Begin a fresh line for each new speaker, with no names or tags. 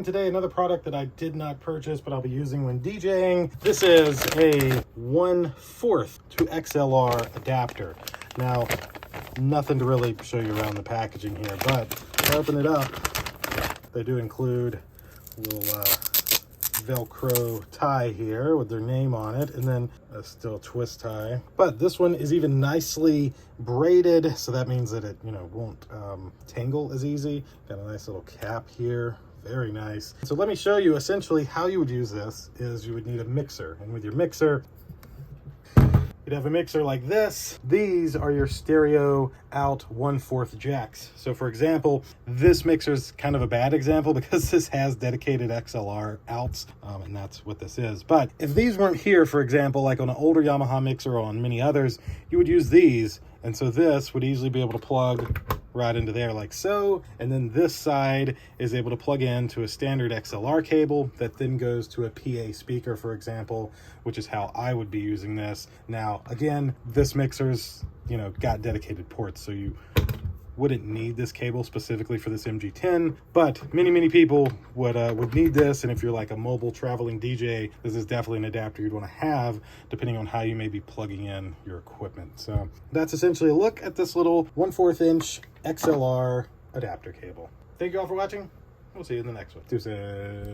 And today, another product that I did not purchase, but I'll be using when DJing. This is a 1/4 to XLR adapter. Now, nothing to really show you around the packaging here, but if I open it up, they do include a little Velcro tie here with their name on it, and then a still twist tie. But this one is even nicely braided, so that means that it, won't tangle as easy. Got a nice little cap here. Very nice. So let me show you essentially how you would use this. Is you would need a mixer, and with your mixer, you'd have a mixer like this. These are your stereo out 1/4 jacks. So for example, this mixer is kind of a bad example because this has dedicated XLR outs, and that's what this is. But if these weren't here, for example, like on an older Yamaha mixer or on many others, you would use these. And so this would easily be able to plug right into there like so, and then this side is able to plug into a standard XLR cable that then goes to a PA speaker, for example, which is how I would be using this. Now again, this mixer's got dedicated ports, so you wouldn't need this cable specifically for this MG10, but many people would need this. And if you're like a mobile traveling DJ, this is definitely an adapter you'd want to have depending on how you may be plugging in your equipment. So that's essentially a look at this little 1/4 inch XLR adapter cable. Thank you all for watching. We'll see you in the next one. Deuces.